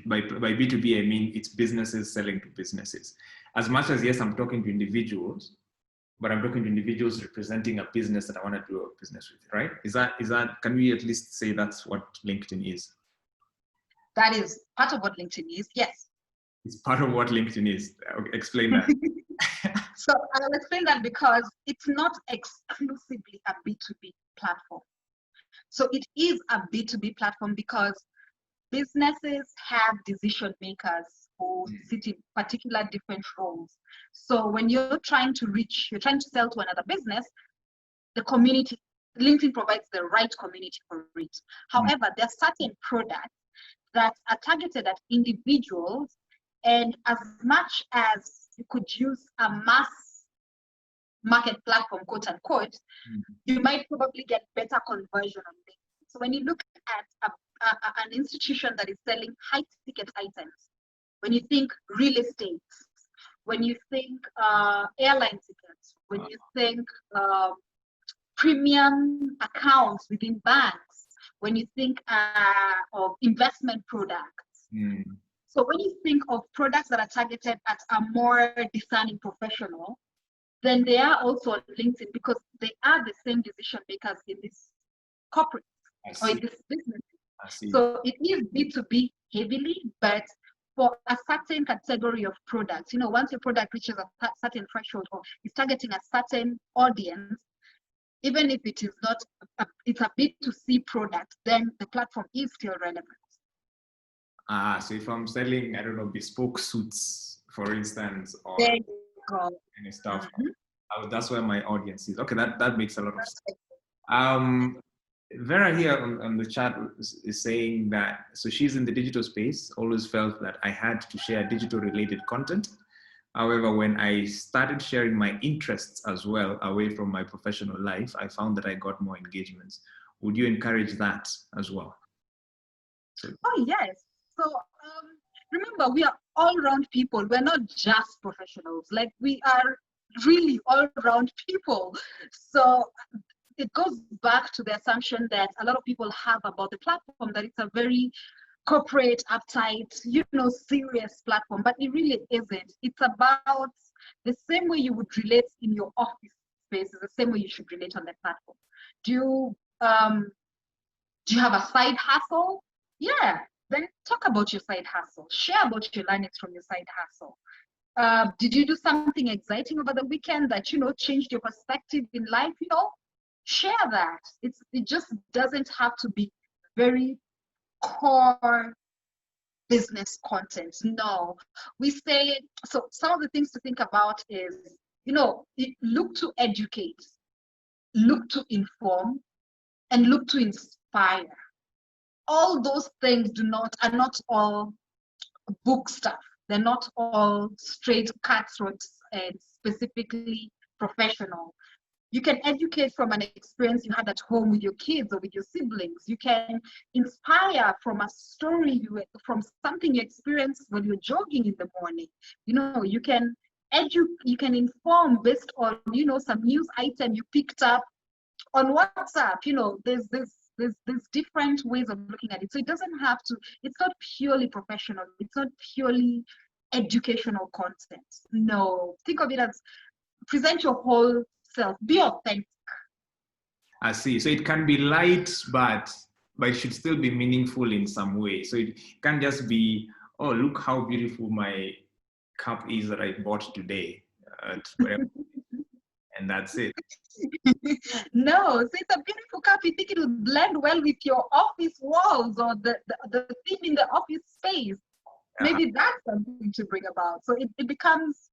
By B2B, I mean it's businesses selling to businesses. As much as, yes, I'm talking to individuals, but I'm talking to individuals representing a business that I want to do a business with, right? Is that, can we at least say that's what LinkedIn is? That is part of what LinkedIn is, yes. It's part of what LinkedIn is. Okay, explain that. So I'll explain that because it's not exclusively a B2B platform. So it is a B2B platform because businesses have decision makers who sit in particular different roles. So when you're trying to sell to another business, the community, LinkedIn provides the right community for it. However, there are certain products that are targeted at individuals, and as much as you could use a mass market platform, quote unquote, you might probably get better conversion on LinkedIn. So when you look at an institution that is selling high ticket items, when you think real estate, when you think airline tickets, when you think premium accounts within banks, when you think of investment products. So when you think of products that are targeted at a more discerning professional, then they are also on LinkedIn because they are the same decision makers in this corporate or in this business. So it is B2B heavily, but for a certain category of products, once your product reaches a certain threshold or is targeting a certain audience, even if it is not, it's a B2C product, then the platform is still relevant. So if I'm selling, I don't know, bespoke suits, for instance, or there you go. Any stuff, that's where my audience is. Okay, that makes a lot of sense. Vera here on the chat is saying that, so she's in the digital space, always felt that I had to share digital related content. However, when I started sharing my interests as well away from my professional life, I found that I got more engagements. Would you encourage that as well? Oh, yes. So remember, we are all-round people. We're not just professionals. Like, we are really all-round people. So it goes back to the assumption that a lot of people have about the platform, that it's a very corporate, uptight, serious platform, but it really isn't. It's about the same way you would relate in your office space is the same way you should relate on the platform. Do you have a side hustle? Yeah, then talk about your side hustle. Share about your learnings from your side hustle. Did you do something exciting over the weekend that, changed your perspective in life? Share that. It just doesn't have to be very core business content. No, we say, so some of the things to think about is, look to educate, look to inform, and look to inspire. All those things are not all book stuff. They're not all straight cutthroat and specifically professional. You can educate from an experience you had at home with your kids or with your siblings. You can inspire from a story, from something you experienced when you're jogging in the morning. You can inform based on, some news item you picked up on WhatsApp. There's different ways of looking at it. So it doesn't have to, it's not purely professional. It's not purely educational content. No, think of it as present your whole self, be authentic. I see. So it can be light, but it should still be meaningful in some way. So it can't just be, oh, look how beautiful my cup is that I bought today. and that's it. No, so it's a beautiful cup. You think it will blend well with your office walls or the theme in the office space. Maybe that's something to bring about. So it becomes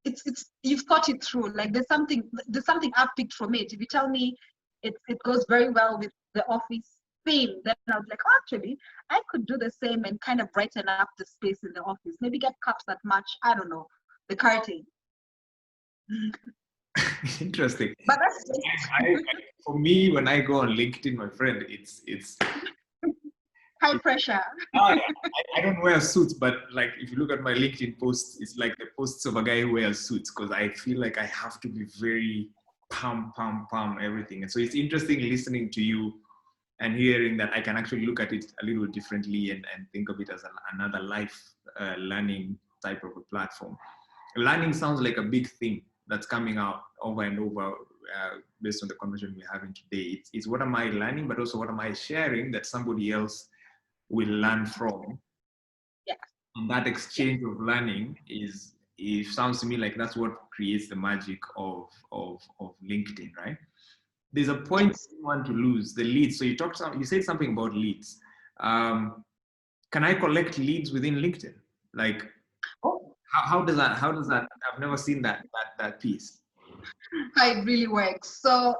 it's you've thought it through. Like there's something I've picked from it. If you tell me it goes very well with the office theme, then I was like, oh, actually, I could do the same and kind of brighten up the space in the office. Maybe get cups that match, I don't know, the curtain. Interesting. But that's for me, when I go on LinkedIn, my friend, it's high pressure. I don't wear suits, but like if you look at my LinkedIn posts, it's like the posts of a guy who wears suits because I feel like I have to be very pam, everything. And so it's interesting listening to you and hearing that I can actually look at it a little differently and think of it as another life learning type of a platform. Learning sounds like a big thing that's coming out over and over based on the conversation we're having today. It's what am I learning, but also what am I sharing that somebody else will learn from. Yeah. And that exchange of learning it sounds to me like that's what creates the magic of LinkedIn, right? There's a point you want to lose, the leads. So you said something about leads. Can I collect leads within LinkedIn? Like, how does that? I've never seen that piece. How it really works. So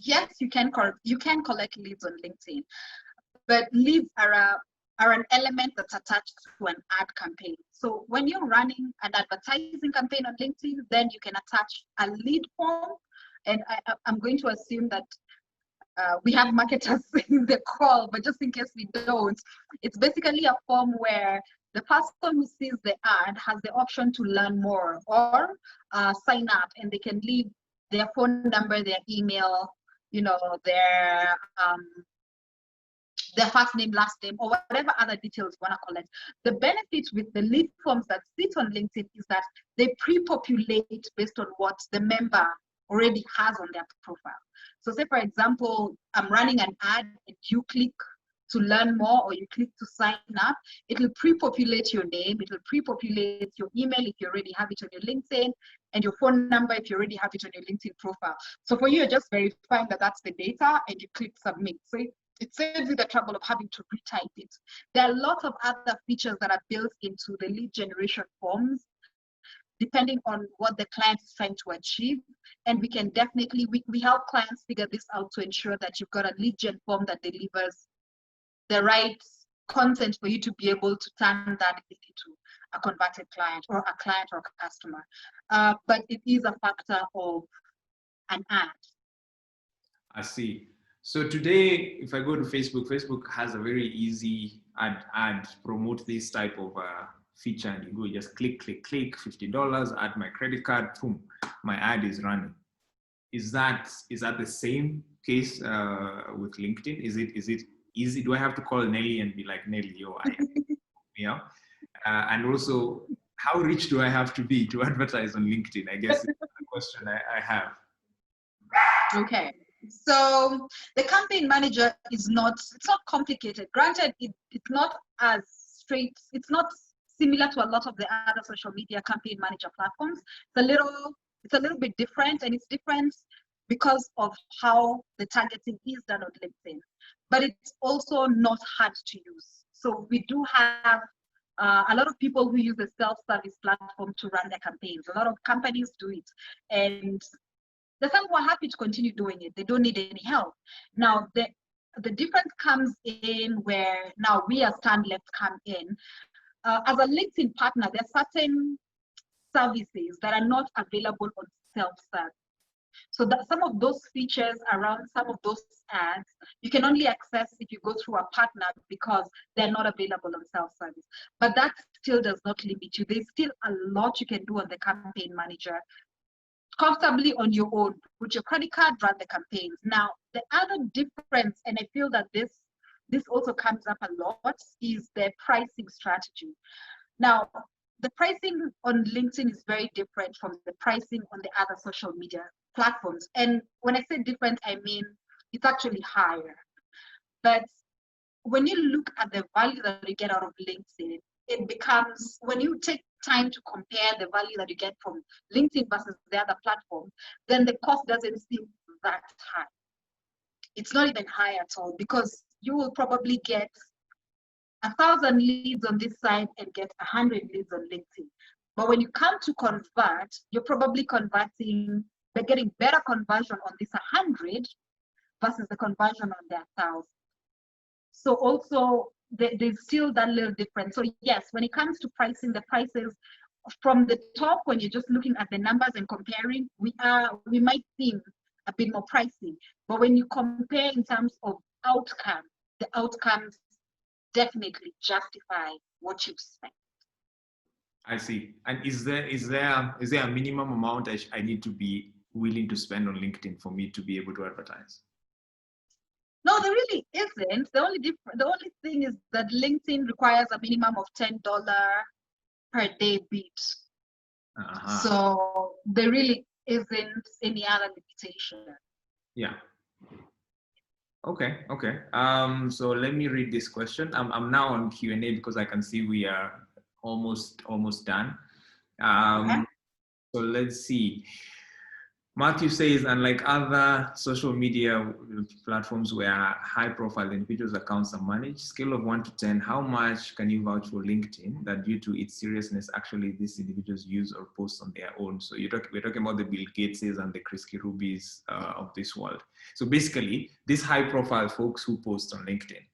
yes, you can collect leads on LinkedIn, but leads are an element that's attached to an ad campaign. So when you're running an advertising campaign on LinkedIn, then you can attach a lead form. And I'm going to assume that we have marketers in the call, but just in case we don't, it's basically a form where the person who sees the ad has the option to learn more or sign up, and they can leave their phone number, their email, their first name, last name, or whatever other details you want to collect. The benefit with the lead forms that sit on LinkedIn is that they pre-populate based on what the member already has on their profile. So say, for example, I'm running an ad and you click to learn more or you click to sign up, it will pre-populate your name, it will pre-populate your email if you already have it on your LinkedIn, and your phone number if you already have it on your LinkedIn profile. So for you, you're just verifying that that's the data and you click submit. So it saves you the trouble of having to retype it. There are lots of other features that are built into the lead generation forms, depending on what the client is trying to achieve. And we can definitely, we help clients figure this out to ensure that you've got a lead gen form that delivers the right content for you to be able to turn that into a converted client or a customer. But it is a factor of an ad. I see. So today, if I go to Facebook has a very easy ad promote this type of feature, and you just click, $50, add my credit card, boom, my ad is running. Is that the same case with LinkedIn? Is it easy? Do I have to call Nelly and be like, Nelly, and also, how rich do I have to be to advertise on LinkedIn? I guess it's a question I have. Okay. So the campaign manager it's not complicated. Granted, it's not as straight, it's not similar to a lot of the other social media campaign manager platforms. It's a little bit different, and it's different because of how the targeting is done on LinkedIn. But it's also not hard to use. So we do have a lot of people who use the self-service platform to run their campaigns. A lot of companies do it, and there's some who are happy to continue doing it. They don't need any help. Now, the difference comes in where now we as StandLeft come in. As a LinkedIn partner, there are certain services that are not available on self-serve. So that some of those features around some of those ads, you can only access if you go through a partner because they're not available on self-service. But that still does not limit you. There's still a lot you can do on the campaign manager comfortably on your own. With your credit card, run the campaigns. Now, the other difference, and I feel that this also comes up a lot, is the pricing strategy. Now, the pricing on LinkedIn is very different from the pricing on the other social media platforms. And when I say different, I mean it's actually higher. But when you look at the value that you get out of LinkedIn, it becomes, when you take time to compare the value that you get from LinkedIn versus the other platform, then the cost doesn't seem that high. It's not even high at all, because you will probably get 1,000 leads on this side and get 100 leads on LinkedIn. But when you come to convert, you're probably converting, they're getting better conversion on this 100 versus the conversion on their 1,000. So also there's still that little difference. So yes, when it comes to pricing, the prices from the top, when you're just looking at the numbers and comparing, we might seem a bit more pricey. But when you compare in terms of outcome, the outcomes definitely justify what you've spent. I see. And is there a minimum amount I need to be willing to spend on LinkedIn for me to be able to advertise? No, there really isn't. The only thing is that LinkedIn requires a minimum of $10 per day bid. So there really isn't any other limitation. Yeah. Okay. So let me read this question. I'm now on Q&A because I can see we are almost done. So let's see. Matthew says, unlike other social media platforms where high-profile individuals' accounts are managed, scale of 1 to 10, how much can you vouch for LinkedIn that due to its seriousness, actually these individuals use or post on their own? So we're talking about the Bill Gateses and the Chris Kirubis of this world. So basically, these high-profile folks who post on LinkedIn,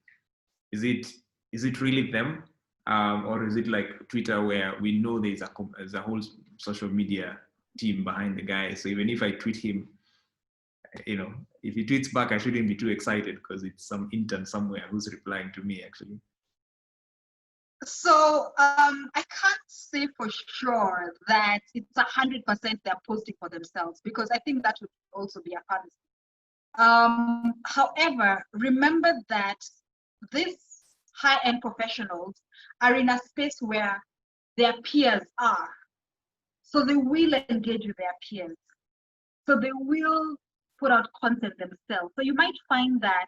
is it really them? Or is it like Twitter where we know there's a whole social media team behind the guy? So even if I tweet him, if he tweets back, I shouldn't be too excited because it's some intern somewhere who's replying to me actually. So I can't say for sure that it's 100% they're posting for themselves, because I think that would also be a fallacy. However, remember that these high-end professionals are in a space where their peers are. So they will engage with their peers. So they will put out content themselves. So you might find that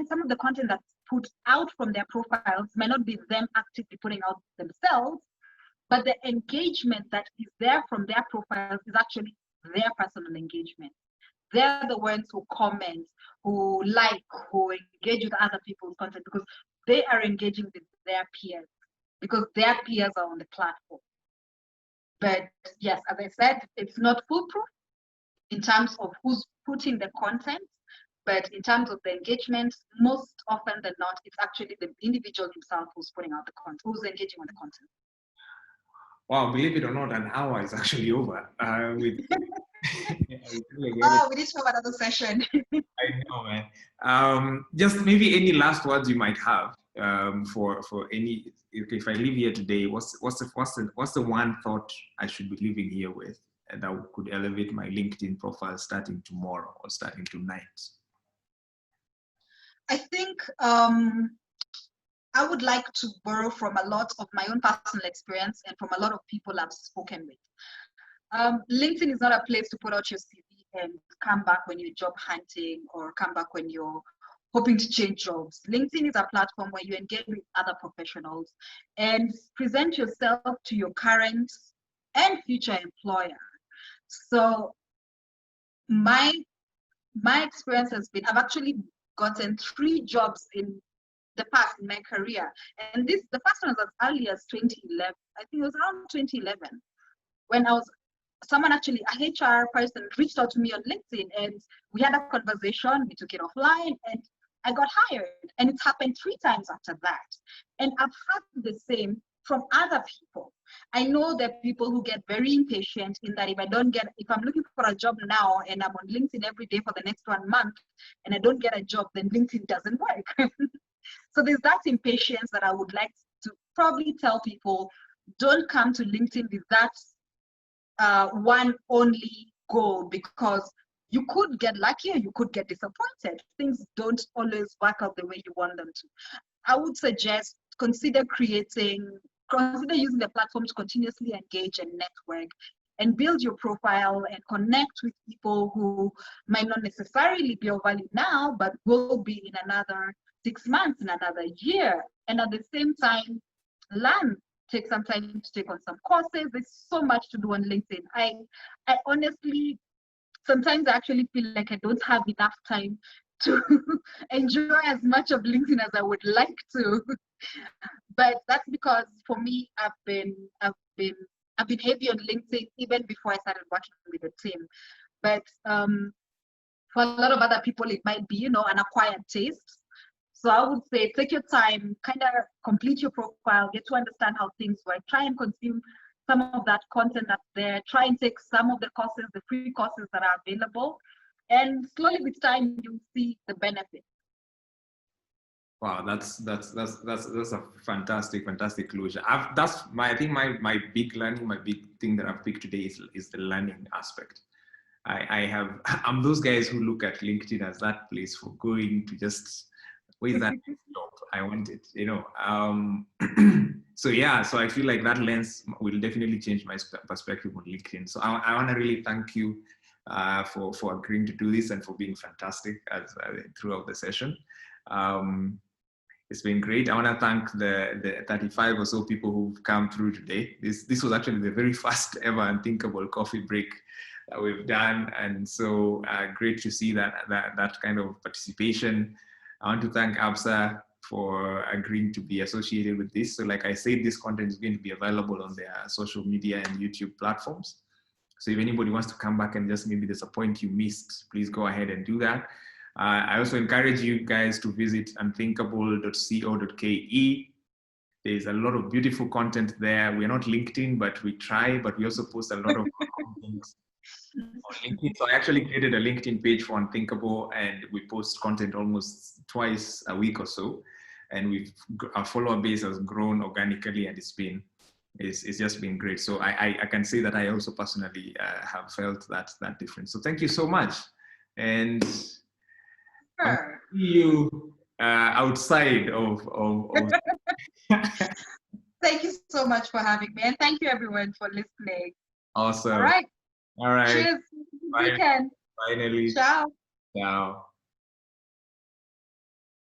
some of the content that's put out from their profiles may not be them actively putting out themselves, but the engagement that is there from their profiles is actually their personal engagement. They're the ones who comment, who like, who engage with other people's content, because they are engaging with their peers, because their peers are on the platform. But yes, as I said, it's not foolproof in terms of who's putting the content, but in terms of the engagement, most often than not, it's actually the individual himself who's putting out the content, who's engaging on the content. Wow, believe it or not, an hour is actually over. We need to have another session. I know, man. Just maybe any last words you might have for any. If I leave here today, what's the one thought I should be leaving here with that could elevate my LinkedIn profile starting tomorrow or starting tonight? I think I would like to borrow from a lot of my own personal experience and from a lot of people I've spoken with. LinkedIn is not a place to put out your CV and come back when you're job hunting or come back when you're hoping to change jobs. LinkedIn is a platform where you engage with other professionals and present yourself to your current and future employer. So my experience has been, I've actually gotten 3 jobs in the past in my career. And the first one was as early as 2011. I think it was around 2011 when someone actually, a HR person reached out to me on LinkedIn and we had a conversation, we took it offline and I got hired. And it's happened 3 times after that. And I've had the same from other people. I know that people who get very impatient in that if I'm looking for a job now and I'm on LinkedIn every day for the next 1 month and I don't get a job, then LinkedIn doesn't work. So there's that impatience that I would like to probably tell people, don't come to LinkedIn with that one only goal, because you could get lucky or you could get disappointed. Things don't always work out the way you want them to. I would suggest consider using the platform to continuously engage and network and build your profile and connect with people who might not necessarily be of value now, but will be in another 6 months, in another year. And at the same time, learn, take some time to take on some courses. There's so much to do on LinkedIn. I honestly, sometimes I actually feel like I don't have enough time to enjoy as much of LinkedIn as I would like to. But that's because for me, I've been heavy on LinkedIn even before I started working with the team. But for a lot of other people, it might be, an acquired taste. So I would say take your time, kind of complete your profile, get to understand how things work, try and consume some of that content that's there, try and take some of the courses, the free courses that are available, and slowly with time you'll see the benefits. Wow, that's a fantastic closure. I think my big learning, my big thing that I've picked today is the learning aspect. I'm those guys who look at LinkedIn as that place for going to just, where's that job? I want it, So yeah, so I feel like that lens will definitely change my perspective on LinkedIn. So I want to really thank you for agreeing to do this and for being fantastic throughout the session. It's been great. I want to thank the 35 or so people who've come through today. This was actually the very first ever Unthinkable coffee break that we've done, and so great to see that kind of participation. I want to thank Absa for agreeing to be associated with this. So like I said, this content is going to be available on their social media and YouTube platforms. So if anybody wants to come back and just maybe there's a point you missed, please go ahead and do that. I also encourage you guys to visit unthinkable.co.ke. There's a lot of beautiful content there. We're not LinkedIn, but we try, but we also post a lot of content on LinkedIn. So I actually created a LinkedIn page for Unthinkable, and we post content almost twice a week or so. And our follower base has grown organically, and it's just been great. So I can say that I also personally have felt that difference. So thank you so much. And I'll see you outside of Thank you so much for having me, and thank you everyone for listening. Awesome. All right. Cheers. Bye. Weekend. Finally. Ciao. Ciao.